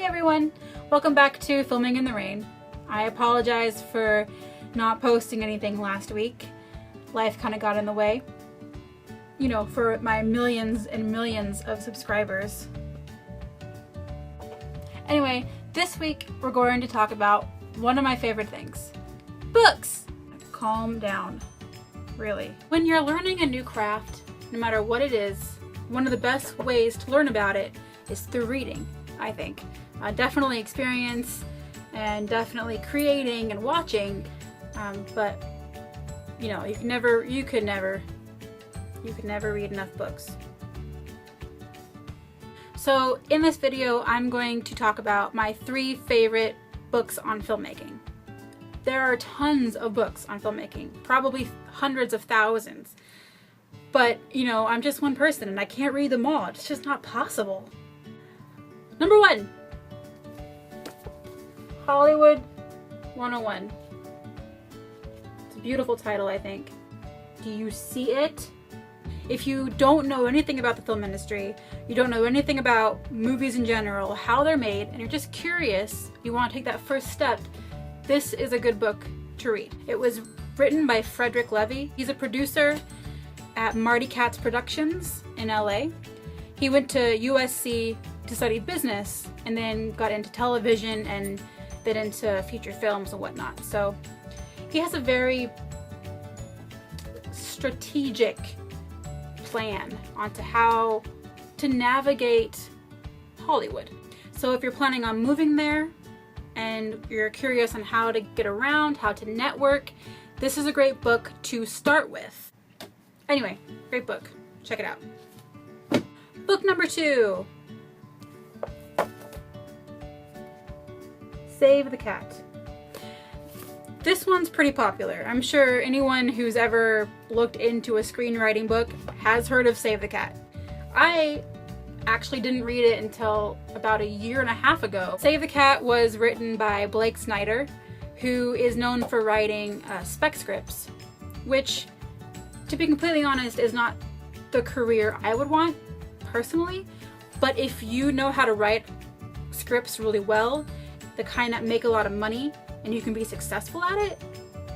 Hey everyone! Welcome back to Filming in the Rain. I apologize for not posting anything last week. Life kind of got in the way. You know, for my millions and millions of subscribers. Anyway, this week we're going to talk about one of my favorite things. Books! Calm down. Really. When you're learning a new craft, no matter what it is, one of the best ways to learn about it is through reading, I think. Definitely experience and definitely creating and watching, but you know, you could never read enough books. So in this video, I'm going to talk about my 3 favorite books on filmmaking. There are tons of books on filmmaking, probably hundreds of thousands, but you know, I'm just one person and I can't read them all. It's just not possible. Number 1. Hollywood 101. It's a beautiful title, I think. Do you see it? If you don't know anything about the film industry, you don't know anything about movies in general, how they're made, and you're just curious, you want to take that first step, this is a good book to read. It was written by Frederick Levy. He's a producer at Marty Katz Productions in LA. He went to USC to study business and then got into television and then into feature films and whatnot. So he has a very strategic plan onto how to navigate Hollywood. So if you're planning on moving there and you're curious on how to get around, how to network, this is a great book to start with. Anyway, great book. Check it out. Book number 2. Save the Cat. This one's pretty popular. I'm sure anyone who's ever looked into a screenwriting book has heard of Save the Cat. I actually didn't read it until about a year and a half ago. Save the Cat was written by Blake Snyder, who is known for writing spec scripts, which, to be completely honest, is not the career I would want personally. But if you know how to write scripts really well, the kind that make a lot of money, and you can be successful at it,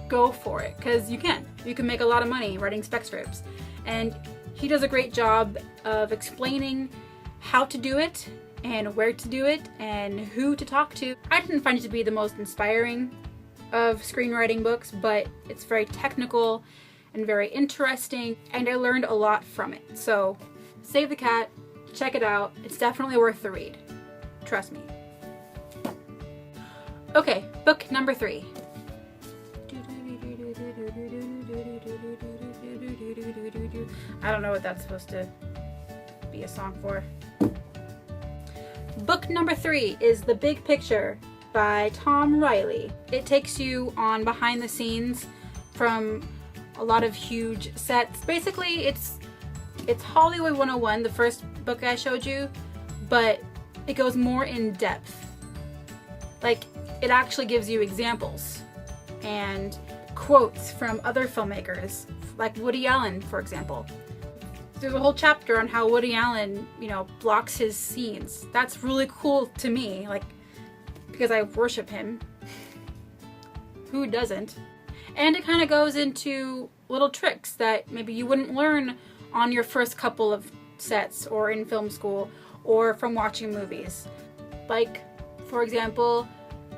go for it, because you can make a lot of money writing spec scripts. And he does a great job of explaining how to do it and where to do it and who to talk to. I didn't find it to be the most inspiring of screenwriting books, but it's very technical and very interesting, and I learned a lot from it. So Save the Cat, check it out. It's definitely worth the read. Trust me. Okay, book number 3. I don't know what that's supposed to be a song for. Book number 3 is The Big Picture by Tom Reilly. It takes you on behind the scenes from a lot of huge sets. Basically, it's Hollywood 101, the first book I showed you, but it goes more in depth. Like, it actually gives you examples and quotes from other filmmakers, like Woody Allen, for example. There's a whole chapter on how Woody Allen, you know, blocks his scenes. That's really cool to me, like, because I worship him. Who doesn't? And it kind of goes into little tricks that maybe you wouldn't learn on your first couple of sets or in film school or from watching movies. Like, for example,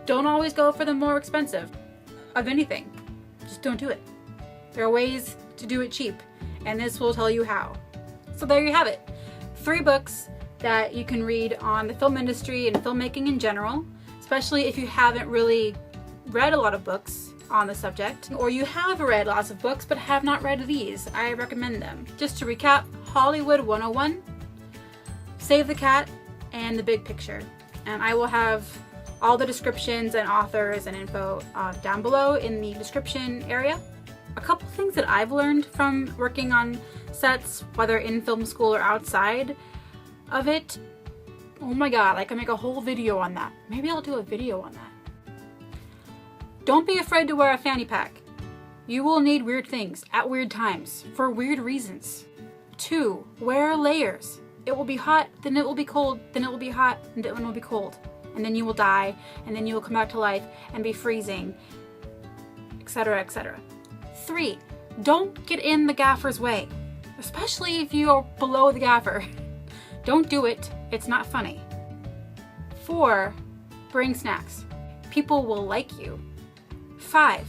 don't always go for the more expensive of anything. Just don't do it. There are ways to do it cheap, and this will tell you how. So there you have it. 3 books that you can read on the film industry and filmmaking in general, especially if you haven't really read a lot of books on the subject, or you have read lots of books but have not read these. I recommend them. Just to recap, Hollywood 101, Save the Cat, and The Big Picture. And I will have all the descriptions and authors and info down below in the description area. A couple things that I've learned from working on sets, whether in film school or outside of it, oh my god, I can make a whole video on that. Maybe I'll do a video on that. Don't be afraid to wear a fanny pack. You will need weird things at weird times for weird reasons. 2, wear layers. It will be hot, then it will be cold, then it will be hot, and then it will be cold. and then you will die, and then you will come back to life and be freezing, etc., etc. 3, don't get in the gaffer's way, especially if you are below the gaffer. Don't do it, it's not funny. 4, bring snacks. People will like you. 5,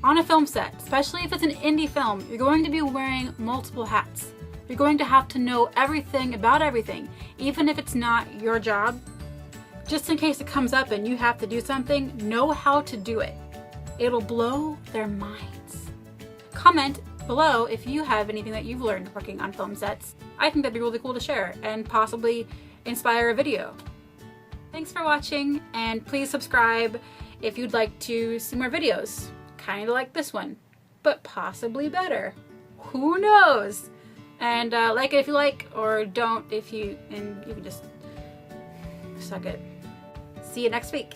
on a film set, especially if it's an indie film, you're going to be wearing multiple hats. You're going to have to know everything about everything, even if it's not your job. Just in case it comes up and you have to do something, know how to do it. It'll blow their minds. Comment below if you have anything that you've learned working on film sets. I think that'd be really cool to share and possibly inspire a video. Thanks for watching, and please subscribe if you'd like to see more videos. Kind of like this one, but possibly better. Who knows? And like it if you like, or don't if you, and you can just suck it. See you next week.